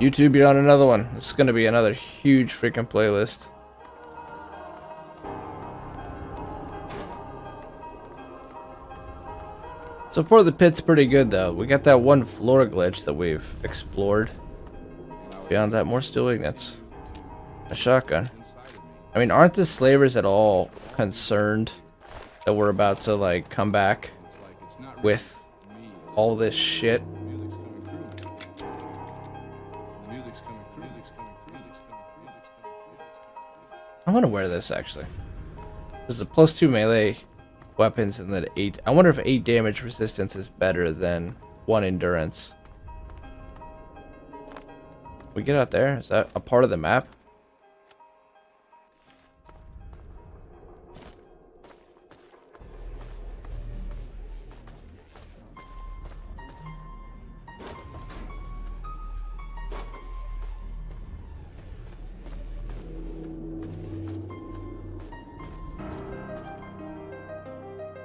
YouTube, you're on another one. This is gonna be another huge freaking playlist. So far the pit's pretty good though. We got that one floor glitch that we've explored. Beyond that, more steel ignits. A shotgun. I mean, aren't the slavers at all concerned that we're about to like come back with all this shit? I want to wear this actually. This is a +2 melee weapons and then 8. I wonder if 8 damage resistance is better than 1 endurance. We get out there? Is that a part of the map?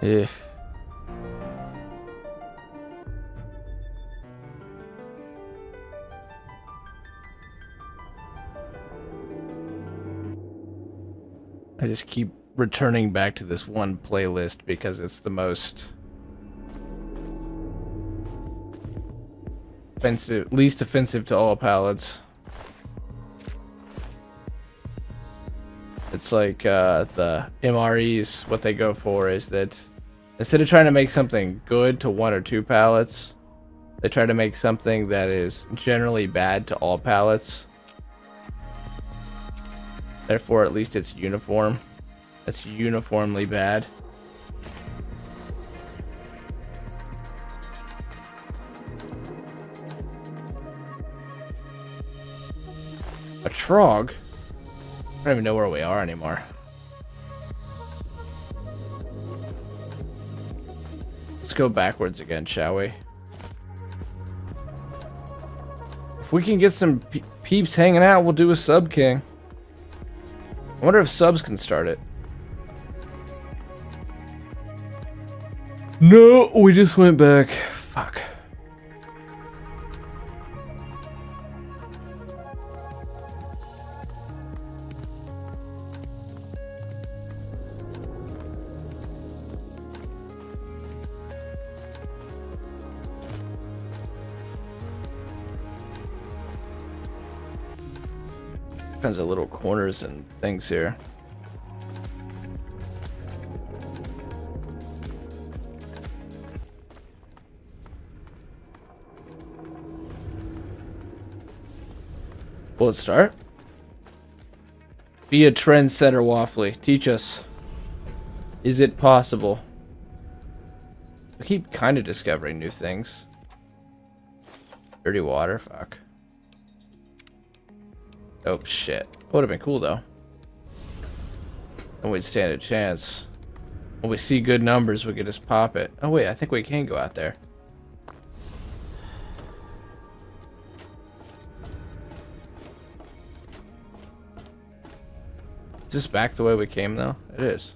Yeah. I just keep returning back to this one playlist because it's the most offensive, least offensive to all palettes. It's like the MREs, what they go for is that instead of trying to make something good to 1 or 2 palettes, they try to make something that is generally bad to all palettes. Therefore, at least it's uniform. It's uniformly bad. A trog? I don't even know where we are anymore. Let's go backwards again, shall we? If we can get some peeps hanging out, we'll do a sub king. I wonder if subs can start it. No, we just went back. Fuck. Kinds of little corners and things here. Will it start? Be a trendsetter, Waffly. Teach us. Is it possible? I keep kind of discovering new things. Dirty water, fuck. Oh shit. Would have been cool though. And we'd stand a chance. When we see good numbers, we could just pop it. Oh wait, I think we can go out there. Is this back the way we came though? It is.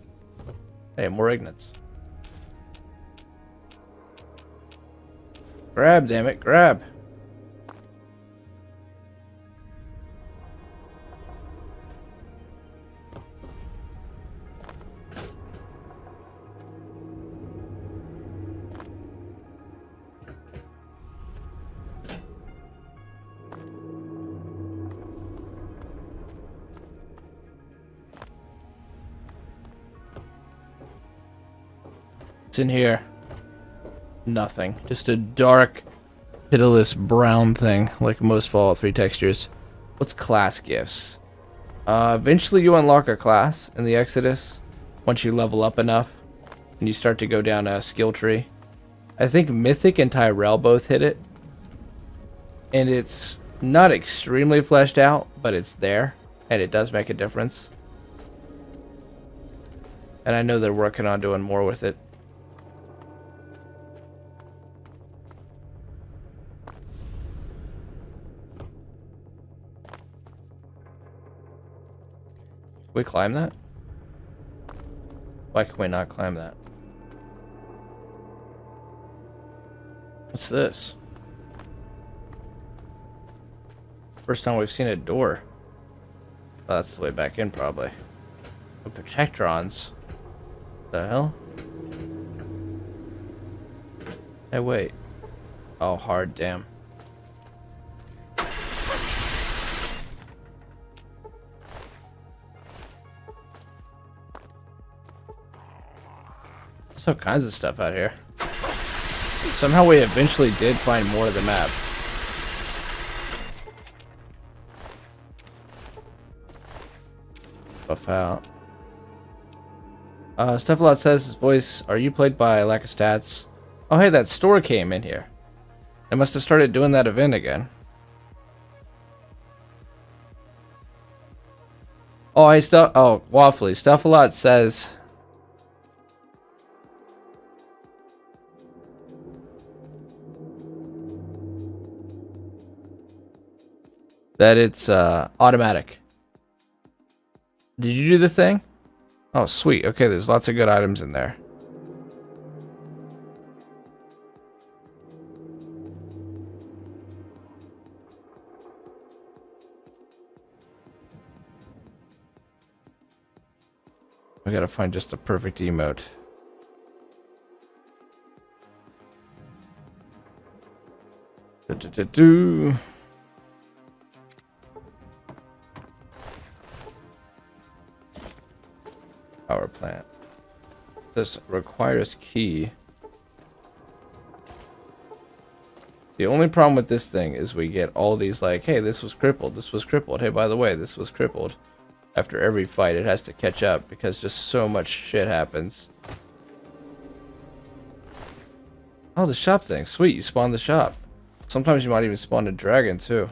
Hey, more ignits. Grab, damn it, grab. In here, nothing, just a dark pitiless brown thing like most Fallout 3 textures. What's class gifts? Eventually you unlock a class in the Exodus once you level up enough and you start to go down a skill tree. I think Mythic and Tyrell both hit it, and it's not extremely fleshed out, but it's there and it does make a difference, and I know they're working on doing more with it. We climb that? Why can we not climb that? What's this? First time we've seen a door. Oh, that's the way back in, probably. Oh, protectrons. The hell? Hey, wait. Oh, hard, damn. There's all kinds of stuff out here. Somehow we eventually did find more of the map. Buff out. Stuffalot says his voice, are you plagued by lack of stats? Oh hey, that store came in here. I must have started doing that event again. Oh, hey, Waffly. Stuffalot says that it's automatic. Did you do the thing? Oh, sweet. Okay, there's lots of good items in there. I gotta find just the perfect emote. Do-do-do-do. Power plant. This requires key. The only problem with this thing is we get all these like, hey, this was crippled, this was crippled. Hey, by the way, this was crippled. After every fight, it has to catch up because just so much shit happens. Oh, the shop thing. Sweet, you spawned the shop. Sometimes you might even spawn a dragon, too.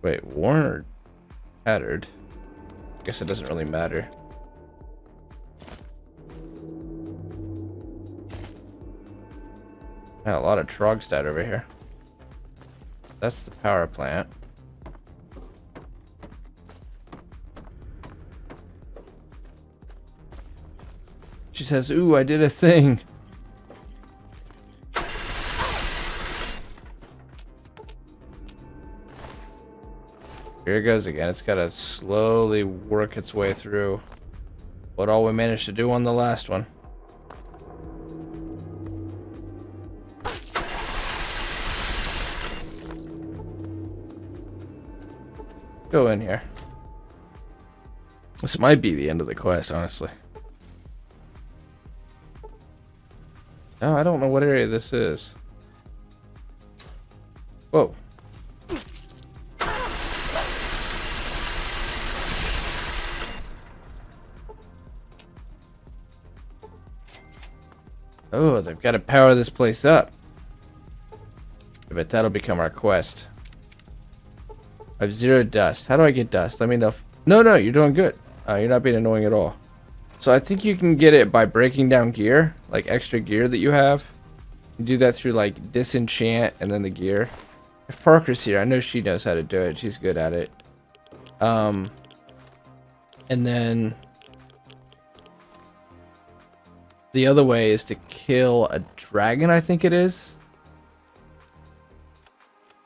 Wait, worn or tattered? Guess it doesn't really matter. Got a lot of Trogstad over here. That's the power plant. She says, ooh, I did a thing. Here it goes again. It's got to slowly work its way through what all we managed to do on the last one. Go in here. This might be the end of the quest, honestly. Oh, I don't know what area this is. Whoa. Oh, they've got to power this place up. I bet that'll become our quest. I have 0 dust. How do I get dust? Let me know. No, you're doing good. You're not being annoying at all. So I think you can get it by breaking down gear, like extra gear that you have. You do that through like disenchant and then the gear. If Parker's here, I know she knows how to do it. She's good at it. And then the other way is to kill a dragon, I think it is.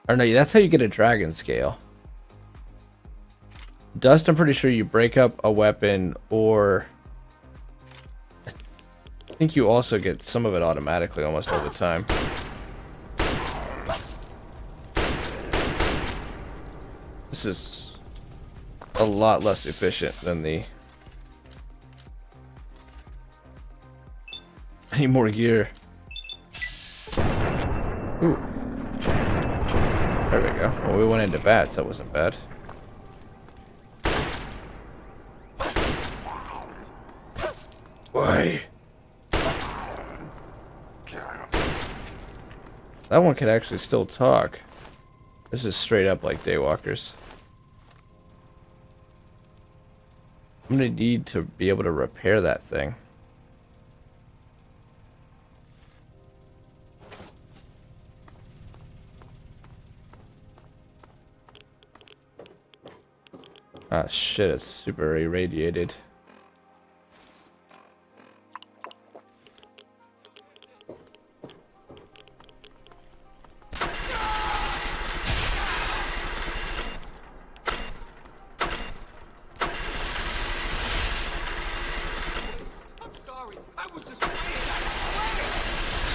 Or no, that's how you get a dragon scale. Dust, I'm pretty sure you break up a weapon, or I think you also get some of it automatically almost all the time. This is a lot less efficient than the... I need more gear. Ooh. There we go. Well, we went into bats. That wasn't bad. Why? That one could actually still talk. This is straight up like Daywalkers. I'm gonna need to be able to repair that thing. Ah, shit, it's super irradiated.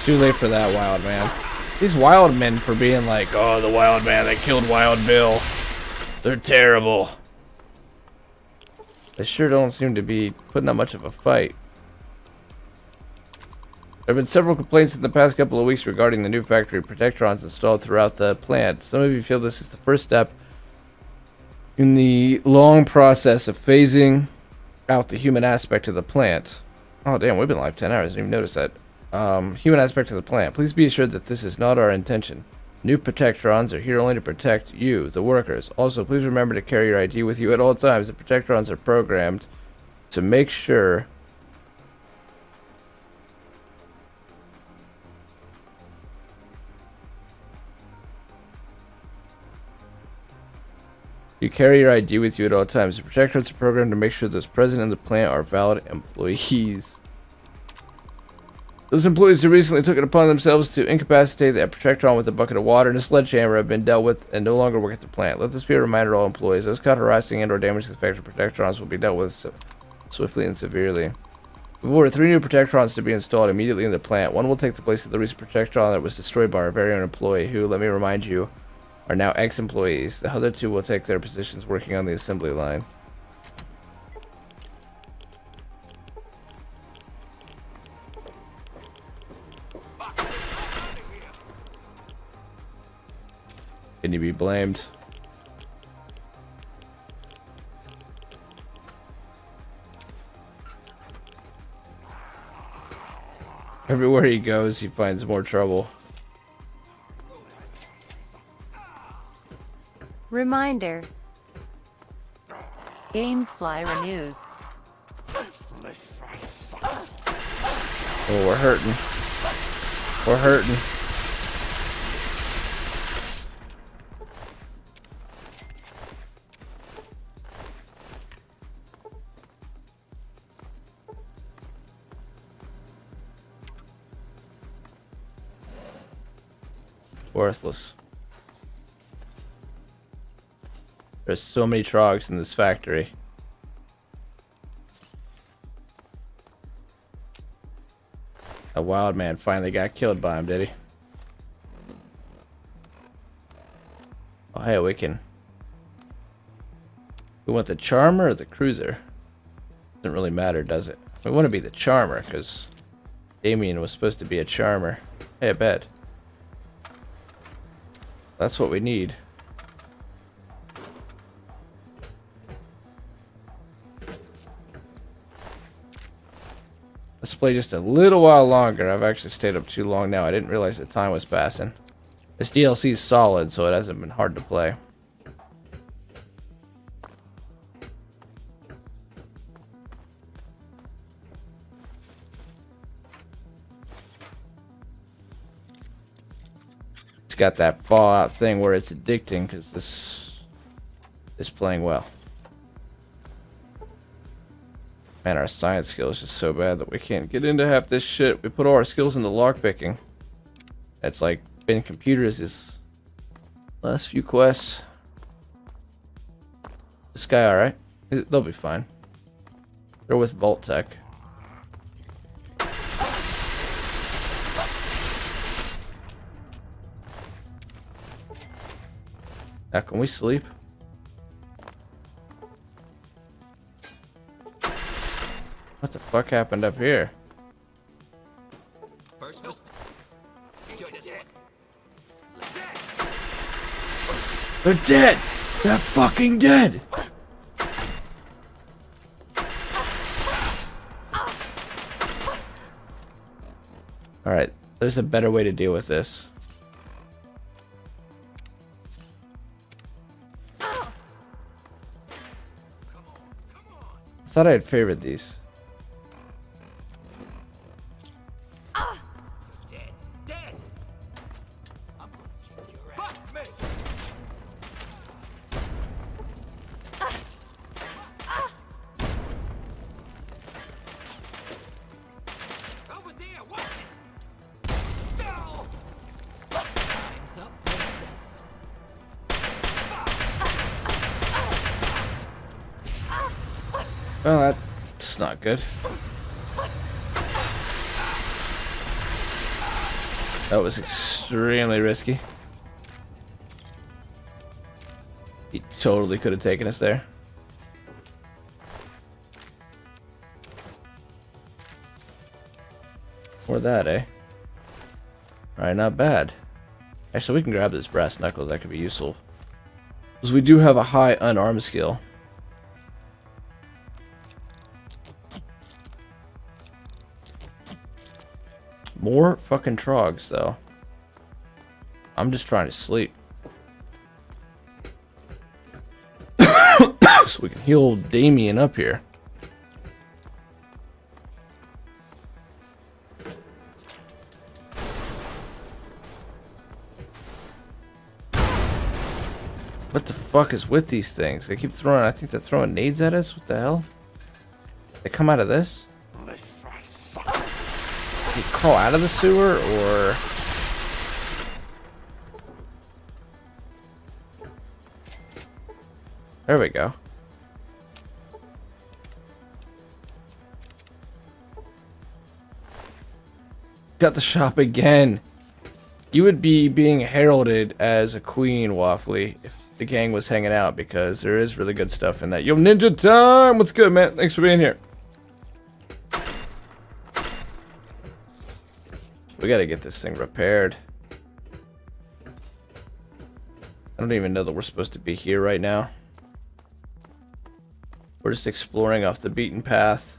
too late for that, Wild Man. These Wild Men for being like, oh, the Wild Man that killed Wild Bill. They're terrible. They sure don't seem to be putting up much of a fight. There have been several complaints in the past couple of weeks regarding the new factory protectrons installed throughout the plant. Some of you feel this is the first step in the long process of phasing out the human aspect of the plant. Oh damn, we've been live 10 hours, I didn't even notice that. Human aspect of the plant. Please be assured that this is not our intention. New protectrons are here only to protect you, the workers. Also, please remember to carry your ID with you at all times. The protectrons are programmed to make sure you carry your ID with you at all times. The protectrons are programmed to make sure those present in the plant are valid employees. Those employees who recently took it upon themselves to incapacitate the protectron with a bucket of water and a sledgehammer have been dealt with and no longer work at the plant. Let this be a reminder to all employees. Those caught harassing and or damaging the factory protectrons will be dealt with swiftly and severely. We've ordered 3 new protectrons to be installed immediately in the plant. One will take the place of the recent protectron that was destroyed by our very own employee, who, let me remind you, are now ex-employees. The other 2 will take their positions working on the assembly line. Can you be blamed? Everywhere he goes, he finds more trouble. Reminder. Gamefly renews. Oh, we're hurting. We're hurting. Worthless. There's so many trogs in this factory. A Wild Man finally got killed by him, did he? Oh, hey, we want the Charmer or the Cruiser? Doesn't really matter, does it? We want to be the Charmer, because Damien was supposed to be a Charmer. Hey, a bed. That's what we need. Let's play just a little while longer. I've actually stayed up too long now. I didn't realize the time was passing. This DLC is solid, so it hasn't been hard to play. It's got that Fallout thing where it's addicting because this is playing well. Man, our science skill is just so bad that we can't get into half this shit. We put all our skills into lockpicking. That's like been computers is last few quests. This guy alright? They'll be fine. They're with Vault Tech. Now, can we sleep? What the fuck happened up here? They're dead! They're fucking dead! Alright, there's a better way to deal with this. I thought I had favored these. Well, that's not good. That was extremely risky. He totally could have taken us there. Or that, eh? Alright, not bad. Actually, we can grab this brass knuckles. That could be useful. Because we do have a high unarmed skill. More fucking trogs, though. I'm just trying to sleep. So we can heal Damien up here. What the fuck is with these things? They keep throwing, I think they're throwing nades at us? What the hell? They come out of this? They crawl out of the sewer, or... There we go. Got the shop again. You would be being heralded as a queen, Waffly, if the gang was hanging out, because there is really good stuff in that. Yo, Ninja Time! What's good, man? Thanks for being here. We gotta get this thing repaired. I don't even know that we're supposed to be here right now. We're just exploring off the beaten path.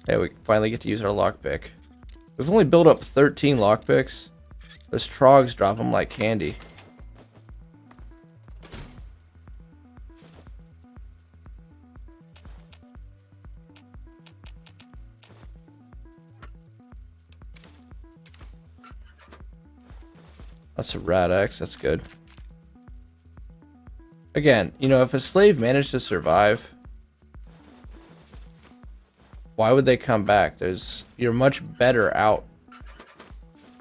Hey, we finally get to use our lockpick. We've only built up 13 lockpicks. Those trogs drop them like candy. That's a rat axe, that's good. Again, you know, if a slave managed to survive, why would they come back? You're much better out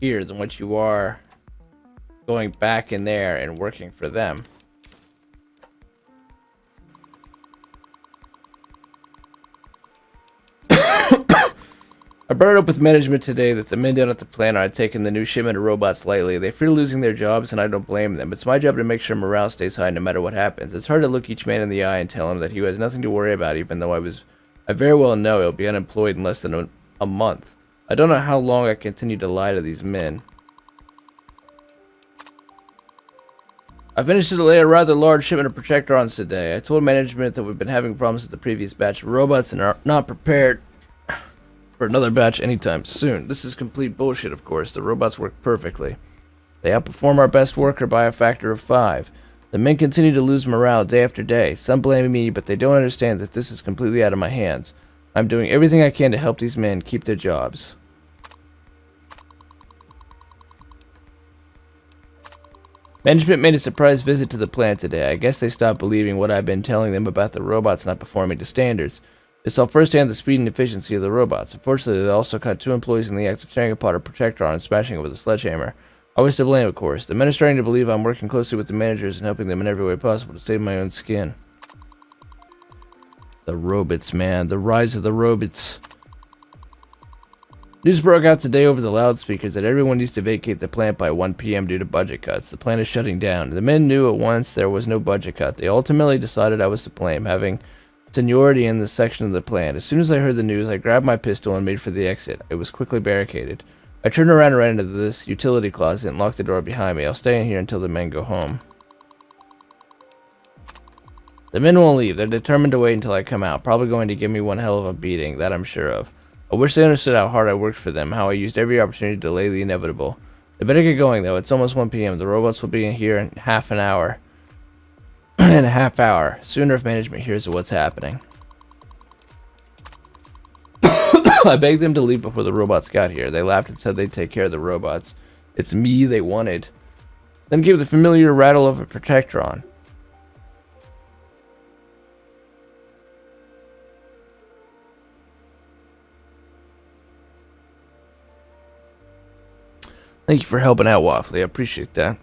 here than what you are going back in there and working for them. I brought it up with management today that the men down at the plant are taking the new shipment of robots lightly. They fear losing their jobs, and I don't blame them. It's my job to make sure morale stays high no matter what happens. It's hard to look each man in the eye and tell him that he has nothing to worry about, even though I very well know he'll be unemployed in less than a month. I don't know how long I continue to lie to these men. I finished to lay a rather large shipment of Protectrons today. I told management that we've been having problems with the previous batch of robots and are not prepared for another batch anytime soon. This is complete bullshit, of course. The robots work perfectly. They outperform our best worker by a factor of 5. The men continue to lose morale day after day. Some blame me, but they don't understand that this is completely out of my hands. I'm doing everything I can to help these men keep their jobs. Management made a surprise visit to the plant today. I guess they stopped believing what I've been telling them about the robots not performing to standards. They saw firsthand the speed and efficiency of the robots. Unfortunately, they also caught 2 employees in the act of tearing apart a Protectron and smashing it with a sledgehammer. I was to blame, of course. The men are starting to believe I'm working closely with the managers and helping them in every way possible to save my own skin. The robots, man. The rise of the robots. News broke out today over the loudspeakers that everyone needs to vacate the plant by 1 p.m. due to budget cuts. The plant is shutting down. The men knew at once there was no budget cut. They ultimately decided I was to blame, having seniority in this section of the plant. As soon as I heard the news, I grabbed my pistol and made for the exit. It was quickly barricaded. I turned around and ran into this utility closet and locked the door behind me. I'll stay in here until the men go home. The men won't leave. They're determined to wait until I come out. Probably going to give me one hell of a beating, that I'm sure of. I wish they understood how hard I worked for them, how I used every opportunity to delay the inevitable. They better get going, though. It's almost 1 p.m. The robots will be in here in half an hour. In a half hour. Sooner if management hears of what's happening. I begged them to leave before the robots got here. They laughed and said they'd take care of the robots. It's me they wanted. Then gave the familiar rattle of a Protectron. Thank you for helping out, Waffly. I appreciate that.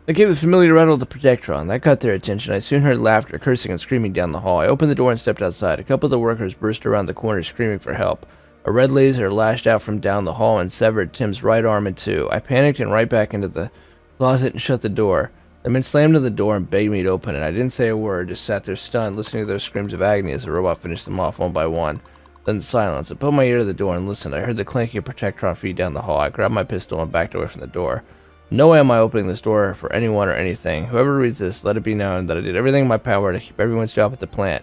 I gave the familiar rattle of the Protectron. That got their attention. I soon heard laughter, cursing, and screaming down the hall. I opened the door and stepped outside. A couple of the workers burst around the corner screaming for help. A red laser lashed out from down the hall and severed Tim's right arm in two. I panicked and right back into the closet and shut the door. The men slammed to the door and begged me to open it. I didn't say a word, just sat there stunned, listening to their screams of agony as the robot finished them off one by one. Then silence. I put my ear to the door and listened. I heard the clanking of Protectron feet down the hall. I grabbed my pistol and backed away from the door. No way am I opening this door for anyone or anything. Whoever reads this, let it be known that I did everything in my power to keep everyone's job at the plant.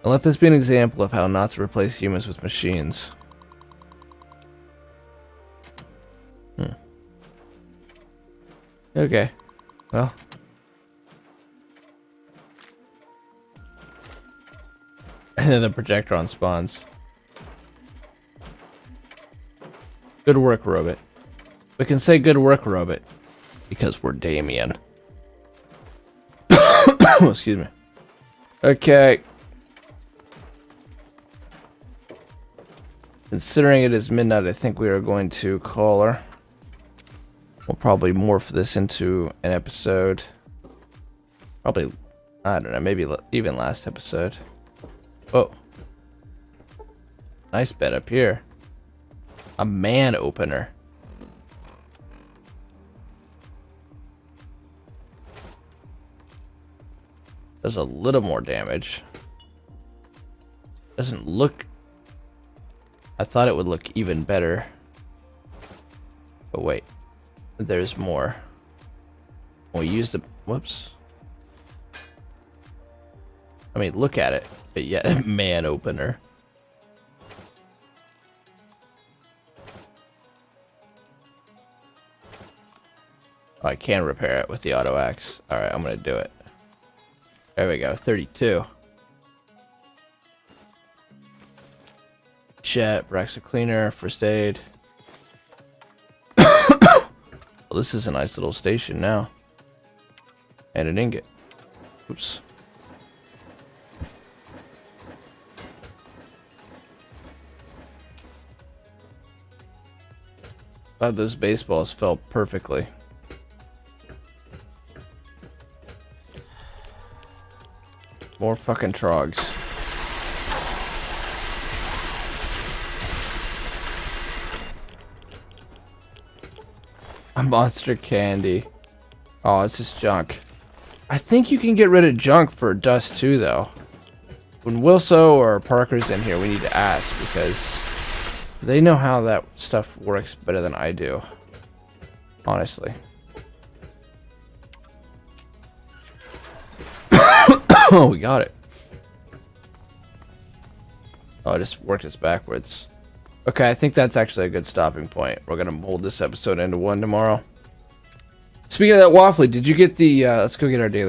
And let this be an example of how not to replace humans with machines. Okay. Well. And then the Protectron spawns. Good work, robot. We can say good work, robot. Because we're Damien. Excuse me. Okay. Considering it is midnight, I think we are going to call her. We'll probably morph this into an episode. Probably, I don't know, maybe even last episode. Oh. Nice bed up here. A man opener. Does a little more damage. Doesn't look... I thought it would look even better. But wait. There's more. We use the... Whoops. I mean, look at it. But yeah, man opener. Oh, I can repair it with the auto axe. Alright, I'm gonna do it. There we go, 32. Chat, Braxa cleaner, first aid. Well, this is a nice little station now. And an ingot. Oops. Thought those baseballs fell perfectly. More fucking trogs. A monster candy. Oh, it's just junk. I think you can get rid of junk for dust too, though. When Wilso or Parker's in here, we need to ask because they know how that stuff works better than I do. Honestly. Oh, we got it. Oh, I just worked this backwards. Okay, I think that's actually a good stopping point. We're gonna mold this episode into one tomorrow. Speaking of that waffly, did you get the let's go get our daily